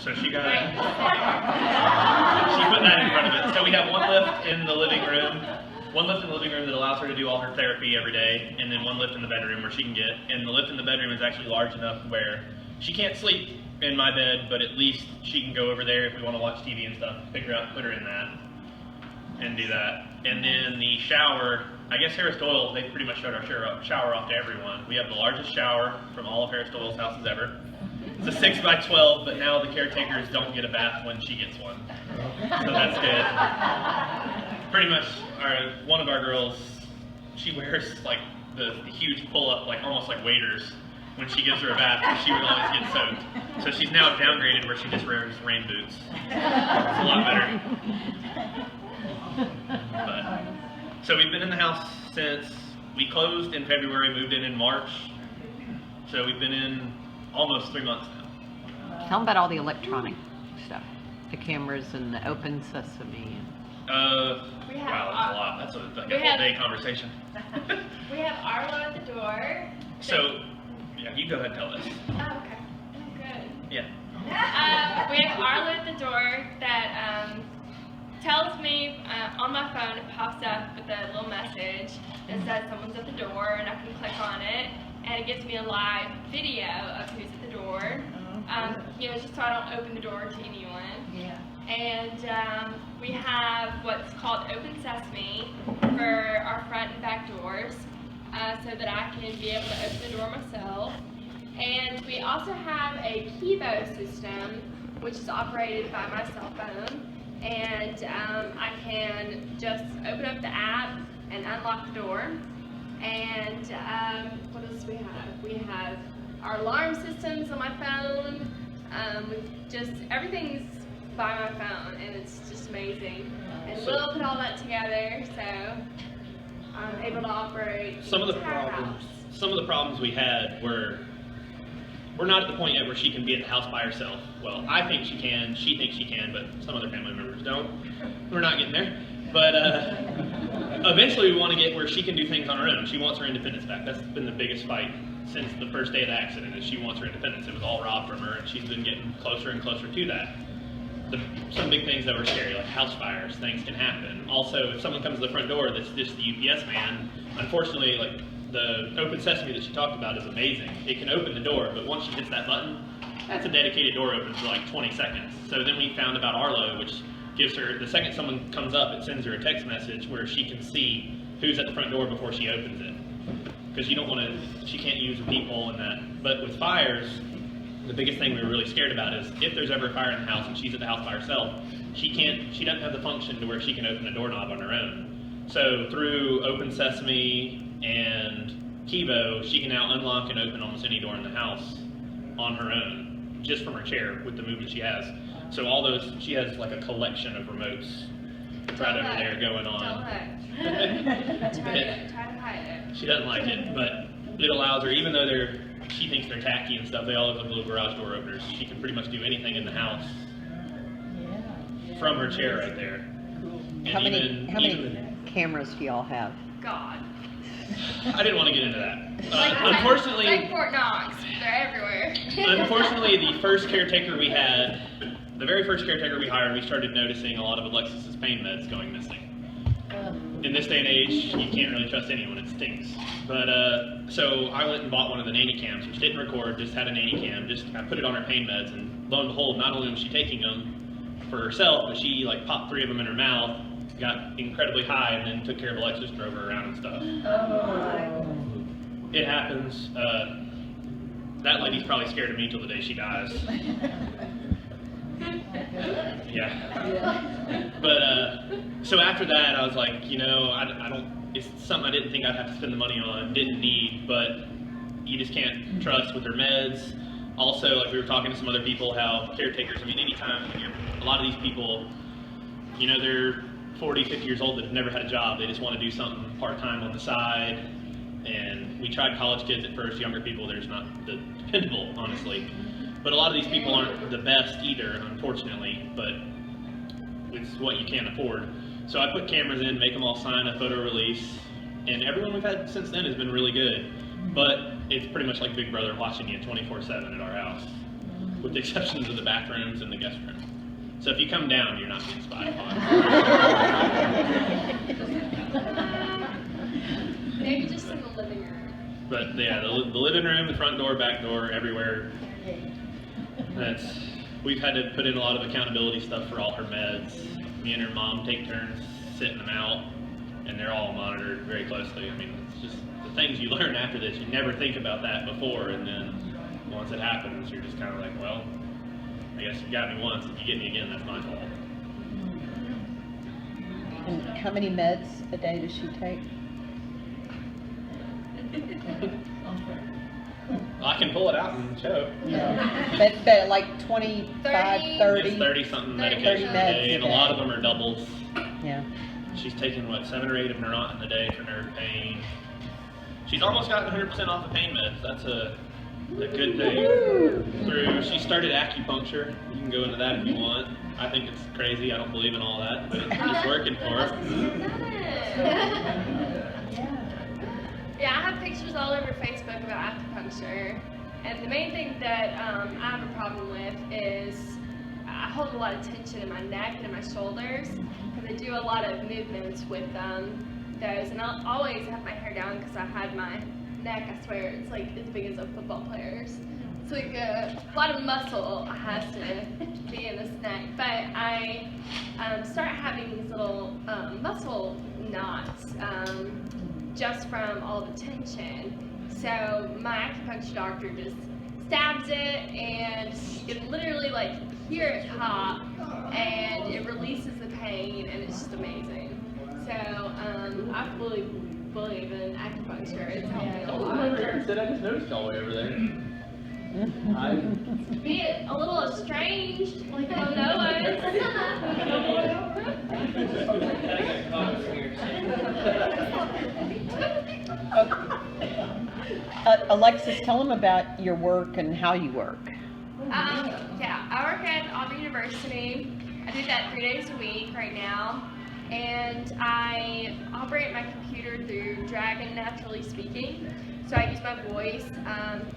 So she got she put that in front of it. So we have one lift in the living room. One lift in the living room that allows her to do all her therapy every day, and then one lift in the bedroom where she can get. And the lift in the bedroom is actually large enough where she can't sleep in my bed, but at least she can go over there if we want to watch TV and stuff, pick her up, put her in that, and do that. And then the shower, I guess Harris Doyle, they pretty much showed our shower off to everyone. We have the largest shower from all of Harris Doyle's houses ever. It's a 6 by 12, but now the caretakers don't get a bath when she gets one. So that's good. Pretty much, one of our girls, she wears like the huge pull-up, like almost like waiters, when she gives her a bath, because she would always get soaked. So she's now downgraded where she just wears rain boots. It's a lot better. But, so we've been in the house since we closed in February, moved in March. So we've been in almost 3 months now. Tell them about all the electronic stuff, the cameras and the open sesame. Wow, that's a lot. That's a day conversation. We have Arlo at the door. So, yeah, you go ahead and tell us. Oh, okay. Oh, good. Yeah. We have Arlo at the door that tells me on my phone, it pops up with a little message that says someone's at the door, and I can click on it, and it gives me a live video of who's at the door. Just so I don't open the door to anyone. Yeah. And we have what's called Open Sesame for our front and back doors, so that I can be able to open the door myself. And we also have a Kivo system, which is operated by my cell phone. And I can just open up the app and unlock the door. And what else do we have? We have our alarm systems on my phone. Everything's by my phone, and it's just amazing. And Will put all that together, so I'm able to operate Some of the problems we had were, we're not at the point yet where she can be at the house by herself. Well, I think she can, she thinks she can, but some other family members don't. We're not getting there. But eventually we want to get where she can do things on her own. She wants her independence back. That's been the biggest fight since the first day of the accident, is she wants her independence. It was all robbed from her, and she's been getting closer and closer to that. Some big things that were scary, like house fires, things can happen. Also, if someone comes to the front door that's just the UPS man, unfortunately, like the Open Sesame that she talked about is amazing. It can open the door, but once she hits that button, that's a dedicated door open for like 20 seconds. So then we found about Arlo, which gives her, the second someone comes up, it sends her a text message where she can see who's at the front door before she opens it. Because you don't want to, she can't use a peephole and that. But with fires, the biggest thing we were really scared about is if there's ever a fire in the house and she's at the house by herself, she doesn't have the function to where she can open a doorknob on her own. So through Open Sesame and Kivo, she can now unlock and open almost any door in the house on her own, just from her chair with the movement she has. So all those, she has like a collection of remotes right over there going on. Try to hide it. She doesn't like it, but it allows her, even though she thinks they're tacky and stuff, they all look like little garage door openers. She can pretty much do anything in the house from her chair right there. And how many cameras do y'all have? God. I didn't want to get into that. Unfortunately, like Fort Knox, they're everywhere. Unfortunately, the first caretaker we had, the very first caretaker we hired, we started noticing a lot of Alexis's pain meds going missing. In this day and age, you can't really trust anyone, it stinks. But, so I went and bought one of the nanny cams, which didn't record, just had a nanny cam. I put it on her pain meds, and lo and behold, not only was she taking them for herself, but she like popped 3 of them in her mouth, got incredibly high, and then took care of Alexis, drove her around and stuff. Oh. It happens. That lady's probably scared of me till the day she dies. Yeah. But so after that, I was like, it's something I didn't think I'd have to spend the money on, didn't need, but you just can't trust with their meds. Also, like we were talking to some other people, how caretakers, anytime, a lot of these people, they're 40, 50 years old that have never had a job. They just want to do something part-time on the side. And we tried college kids at first, younger people, they're just not dependable, honestly. But a lot of these people aren't the best either, unfortunately, but it's what you can't afford. So I put cameras in, make them all sign a photo release, and everyone we've had since then has been really good. But it's pretty much like Big Brother watching you 24/7 at our house. with the exceptions of the bathrooms and the guest room. So if you come down, you're not being spied upon. Maybe just in the living room. But yeah, the living room, the front door, back door, everywhere. We've had to put in a lot of accountability stuff for all her meds. Me and her mom take turns sitting them out, and they're all monitored very closely. I mean, it's just the things you learn after this. You never think about that before, and then once it happens, you're just kind of like, well, I guess you got me once. If you get me again, that's my fault. And how many meds a day does she take? I can pull it out and show. But like 25, 30? It's 30-something 30 medications a meds day, a and a lot of them are doubles. Yeah. She's taken, 7 or 8 of Neurontin a day for nerve pain. She's almost gotten 100% off the pain meds. That's a good thing. She started acupuncture. You can go into that if you want. I think it's crazy. I don't believe in all that, but it's working for her. Yeah, I have pictures all over Facebook about acupuncture, and the main thing that I have a problem with is I hold a lot of tension in my neck and in my shoulders because I do a lot of movements with those, and I'll always have my hair down because I had my neck, I swear, it's like as big as a football player's. It's like a lot of muscle has to be in this neck, but I start having these little muscle knots just from all the tension. So my acupuncture doctor just stabs it, and you can literally like hear it pop, and it releases the pain, and it's just amazing. So I fully believe in acupuncture. It's helped me a lot. I just noticed all the way over there. Be a little estranged, like you don't know Alexis, tell them about your work and how you work. Yeah, I work at Auburn University. I do that 3 days a week right now, and I operate my computer through Dragon Naturally Speaking. So I use my voice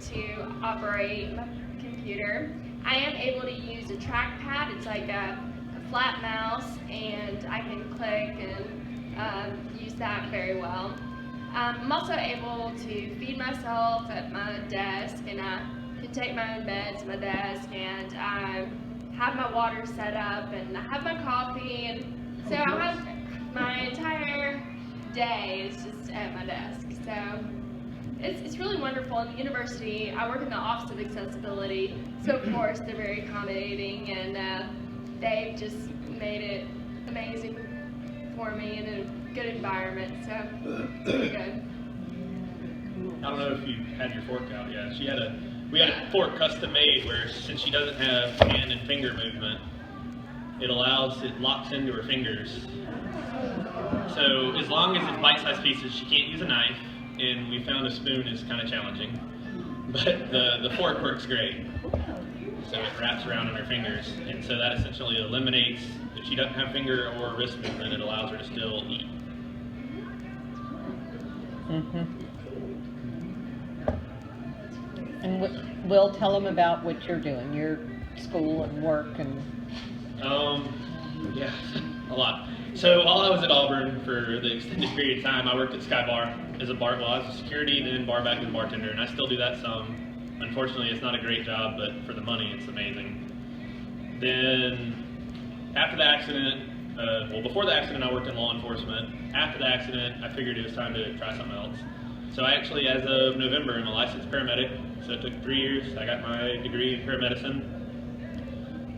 to operate my computer. I am able to use a trackpad. It's like a flat mouse, and I can click and use that very well. I'm also able to feed myself at my desk, and I can take my own meds at my desk, and I have my water set up, and I have my coffee, and so I have my entire day is just at my desk. So it's really wonderful. In the university, I work in the Office of Accessibility, so of course they're very accommodating, and they've just made it amazing for me in a good environment, so it's really good. I don't know if you had your fork out yet. We had a fork custom made where, since she doesn't have hand and finger movement, it locks into her fingers. So as long as it's bite-sized pieces, she can't use a knife, and we found a spoon is kind of challenging. But the fork works great. So it wraps around on her fingers, and so that essentially eliminates, if she doesn't have finger or wrist movement, it allows her to still eat. And Will, tell them about what you're doing, your school and work and... Yeah, a lot. So while I was at Auburn for the extended period of time, I worked at Sky Bar as a I was a security, then bar back as a bartender, and I still do that some. Unfortunately, it's not a great job, but for the money, it's amazing. Then, after the accident, before the accident, I worked in law enforcement. After the accident, I figured it was time to try something else. So I actually, as of November, am a licensed paramedic. So it took 3 years. I got my degree in paramedicine.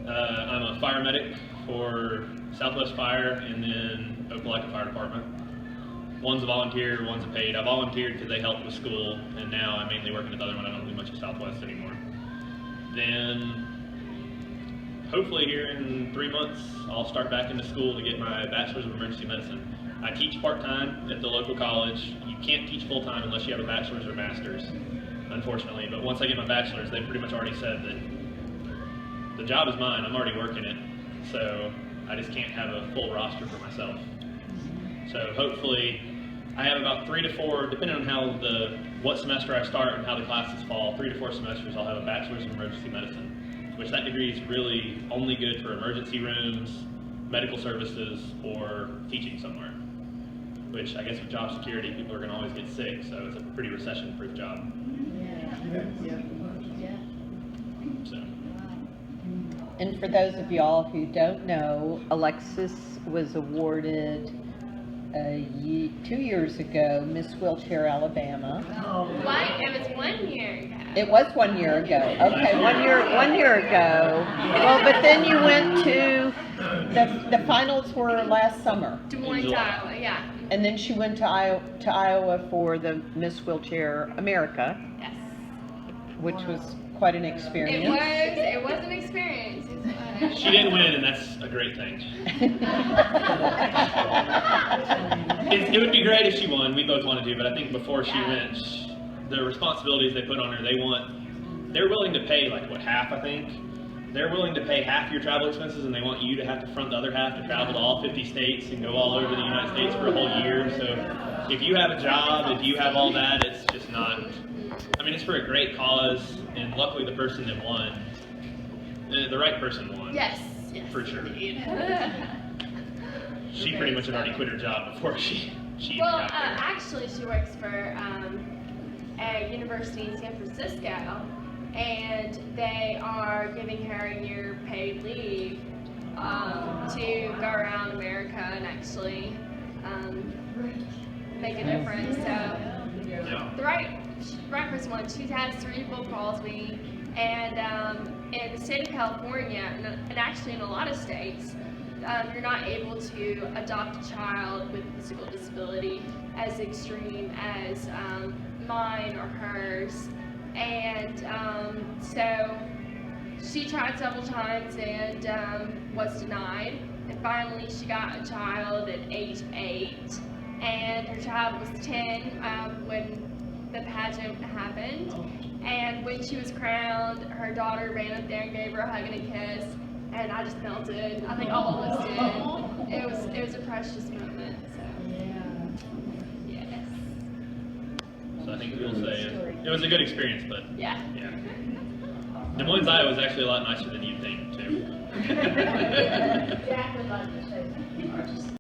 I'm a fire medic for Southwest Fire and then Opelika Fire Department. One's a volunteer, one's a paid. I volunteered because they helped with school, and now I'm mainly working at the other one. I don't do much at Southwest anymore. Then, hopefully here in 3 months, I'll start back into school to get my Bachelor's of Emergency Medicine. I teach part-time at the local college. You can't teach full-time unless you have a bachelor's or master's, unfortunately. But once I get my bachelor's, they pretty much already said that the job is mine. I'm already working it. So I just can't have a full roster for myself. So hopefully, I have about 3 to 4, depending on what semester I start and how the classes fall, 3 to 4 semesters I'll have a Bachelor's of Emergency Medicine. which that degree is really only good for emergency rooms, medical services, or teaching somewhere. Which I guess with job security, people are going to always get sick, so it's a pretty recession-proof job. So. And for those of y'all who don't know, Alexis was awarded 2 years ago Miss Wheelchair Alabama. What? It was 1 year ago. It was 1 year ago. Okay, 1 year ago. Well, but then you went to the finals were last summer, Des Moines, Iowa, yeah. and then she went to Iowa for the Miss Wheelchair America, Yes. which was quite an experience. It was an experience. It was. She didn't win, and that's a great thing. It would be great if she won. We both wanted to, but I think before she went, the responsibilities they put on her, they're willing to pay like half, I think. They're willing to pay half your travel expenses, and they want you to have to front the other half to travel to all 50 states and go all over the United States for a whole year. So if you have a job, if you have all that, it's just not. I mean, it's for a great cause, and luckily the person that won, the right person won. Yes. For sure. Indeed. She pretty much had already quit her job before she even Well, got there. actually, she works for a university in San Francisco, and they are giving her a year paid leave to go around America and actually make a difference. So Yeah. the right person won. She has cerebral palsy, and in the state of California, and actually in a lot of states, you're not able to adopt a child with a physical disability as extreme as mine or hers. And so she tried several times and was denied. And finally she got a child at age 8. And her child was 10 when the pageant happened. And when she was crowned, her daughter ran up there and gave her a hug and a kiss. And I just melted. I think all of us did. It was a precious moment. So yes. So I think we'll say it was a good experience, but Yeah. yeah. Des Moines, Iowa was actually a lot nicer than you'd think, too. Jack would like to say something.